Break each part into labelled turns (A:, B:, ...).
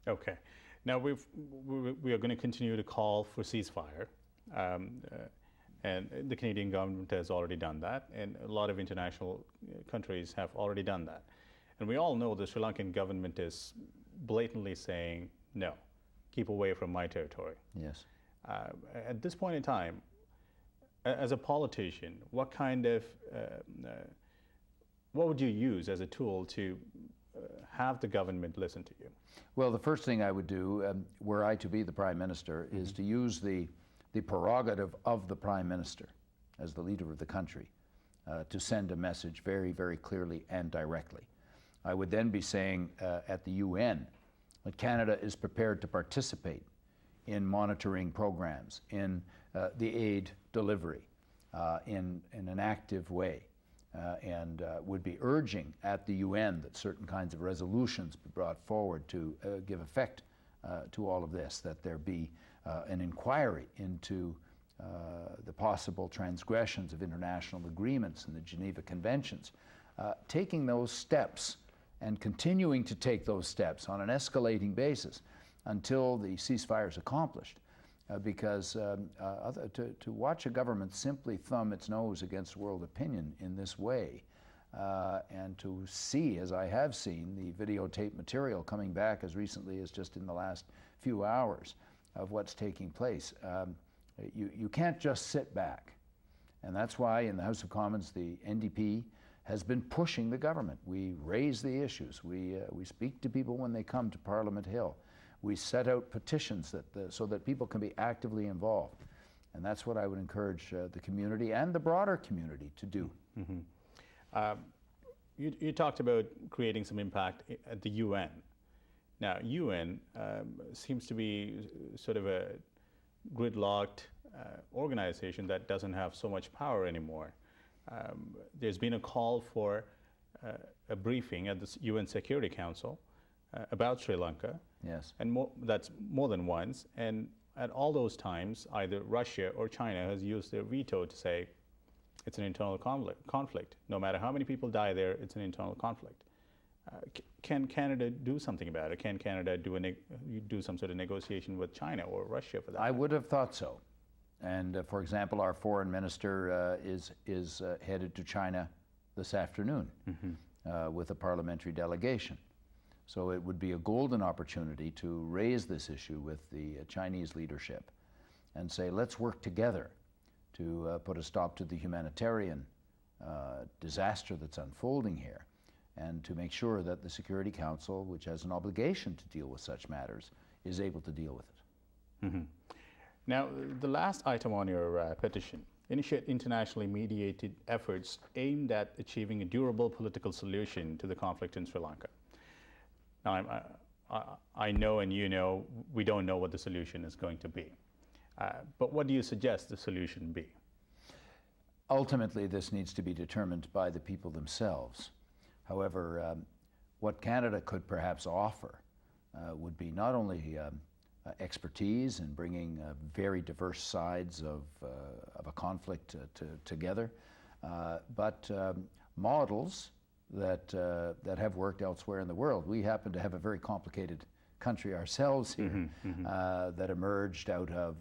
A: Okay. Now we are going to continue to call for ceasefire, um, uh, and the Canadian government has already done that, and a lot of international countries have already done that. And we all know the Sri Lankan government is blatantly saying, no, keep away from my territory.
B: Yes.
A: At this point in time, as a politician, what would you use as a tool to have the government listen to you?
B: Well, the first thing I would do, were I to be the Prime Minister, is to use the prerogative of the Prime Minister as the leader of the country to send a message very, very clearly and directly. I would then be saying at the UN that Canada is prepared to participate in monitoring programs, in the aid delivery, in an active way. And would be urging at the UN that certain kinds of resolutions be brought forward to give effect to all of this, that there be an inquiry into the possible transgressions of international agreements and the Geneva Conventions. Taking those steps and continuing to take those steps on an escalating basis until the ceasefire is accomplished. Because to watch a government simply thumb its nose against world opinion in this way, and to see, as I have seen, the videotape material coming back as recently as just in the last few hours of what's taking place, you can't just sit back. And that's why in the House of Commons the NDP has been pushing the government. We raise the issues. We speak to people when they come to Parliament Hill. We set out petitions so that people can be actively involved. And that's what I would encourage the community and the broader community to do.
A: Mm-hmm. You talked about creating some impact at the UN. Now, UN seems to be sort of a gridlocked organization that doesn't have so much power anymore. There's been a call for a briefing at the UN Security Council about Sri Lanka.
B: Yes.
A: And that's more than once. And at all those times, either Russia or China has used their veto to say it's an internal conflict. No matter how many people die there, it's an internal conflict. Can Canada do something about it? Can Canada do some sort of negotiation with China or Russia for that?
B: I would have thought so. And for example, our foreign minister is headed to China this afternoon with a parliamentary delegation. So it would be a golden opportunity to raise this issue with the Chinese leadership and say, let's work together to put a stop to the humanitarian disaster that's unfolding here, and to make sure that the Security Council, which has an obligation to deal with such matters, is able to deal with it.
A: Mm-hmm. Now, the last item on your petition, initiate internationally mediated efforts aimed at achieving a durable political solution to the conflict in Sri Lanka. Now, I know and you know we don't know what the solution is going to be. But what do you suggest the solution be?
B: Ultimately, this needs to be determined by the people themselves. However, what Canada could perhaps offer would be not only expertise in bringing very diverse sides of a conflict together, but models that have worked elsewhere in the world. We happen to have a very complicated country ourselves here that emerged out of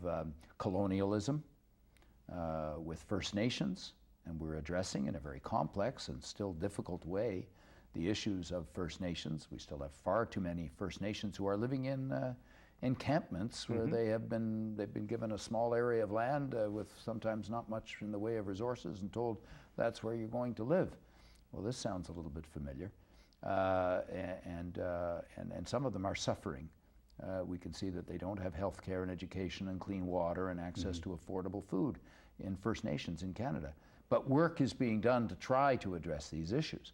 B: colonialism with First Nations, and we're addressing in a very complex and still difficult way the issues of First Nations. We still have far too many First Nations who are living in encampments where they've been given a small area of land with sometimes not much in the way of resources and told that's where you're going to live. Well, this sounds a little bit familiar, and some of them are suffering. We can see that they don't have health care and education and clean water and access to affordable food in First Nations in Canada. But work is being done to try to address these issues.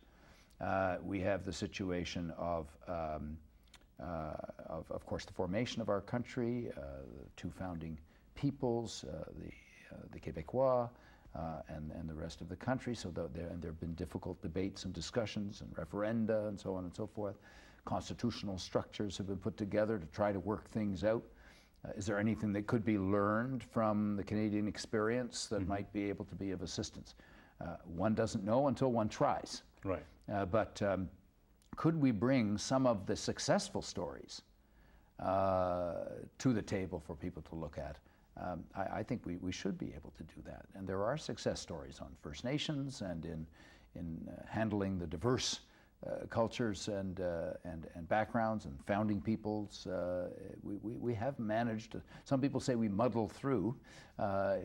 B: We have the situation of course, the formation of our country, the two founding peoples, the Québécois, and the rest of the country. So there have been difficult debates and discussions and referenda and so on and so forth. Constitutional structures have been put together to try to work things out. Is there anything that could be learned from the Canadian experience that might be able to be of assistance? One doesn't know until one tries.
A: Right.
B: But could we bring some of the successful stories to the table for people to look at. I think we should be able to do that. And there are success stories on First Nations and in handling the diverse cultures and backgrounds and founding peoples. We have managed. Some people say we muddle through. But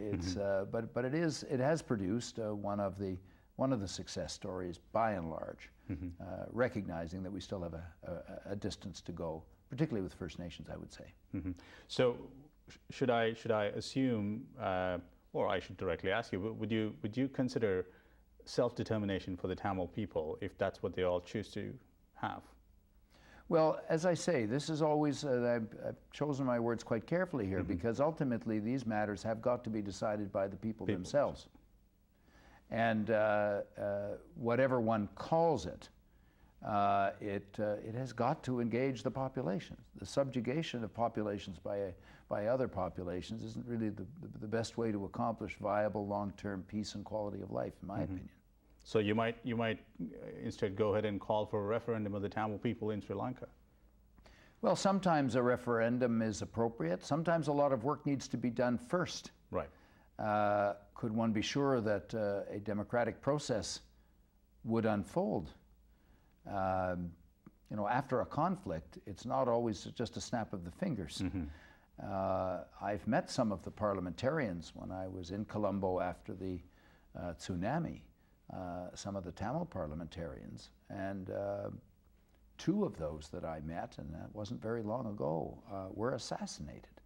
B: it has produced one of the success stories by and large, recognizing that we still have a distance to go, particularly with First Nations, I would say.
A: So, should I assume, or I should directly ask you, would you consider self-determination for the Tamil people if that's what they all choose to have?
B: Well, as I say, this is always, I've chosen my words quite carefully here, because ultimately these matters have got to be decided by the people themselves. And whatever one calls it, it has got to engage the populations. The subjugation of populations by other populations isn't really the best way to accomplish viable long-term peace and quality of life, in my opinion.
A: So you might instead go ahead and call for a referendum of the Tamil people in Sri Lanka.
B: Well, sometimes a referendum is appropriate. Sometimes a lot of work needs to be done first.
A: Right.
B: Could one be sure that a democratic process would unfold? You know, after a conflict, it's not always just a snap of the fingers. I've met some of the parliamentarians when I was in Colombo after the tsunami, some of the Tamil parliamentarians, and two of those that I met, and that wasn't very long ago, were assassinated.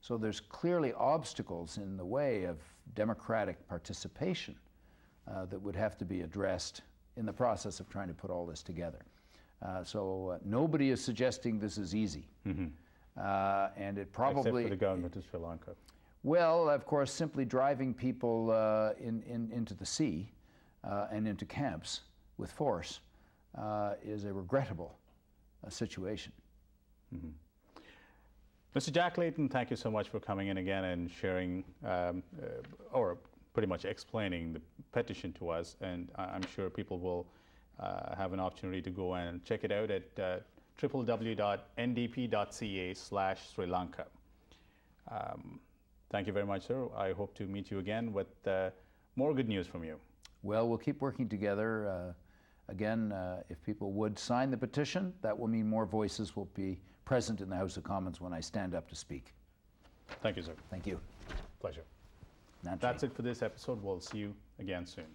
B: So there's clearly obstacles in the way of democratic participation that would have to be addressed in the process of trying to put all this together. So nobody is suggesting this is easy. And it probably...
A: Except for the government of Sri Lanka.
B: Well, of course, simply driving people into the sea and into camps with force is a regrettable situation.
A: Mr. Jack Layton, thank you so much for coming in again and sharing, or pretty much explaining the petition to us. And I'm sure people will have an opportunity to go and check it out at www.ndp.ca/Sri Lanka. Thank you very much, sir. I hope to meet you again with more good news from you.
B: Well, we'll keep working together. Again, if people would sign the petition, that will mean more voices will be present in the House of Commons when I stand up to speak.
A: Thank you, sir.
B: Thank you.
A: Pleasure.
B: Naturally.
A: That's it for this episode. We'll see you again soon.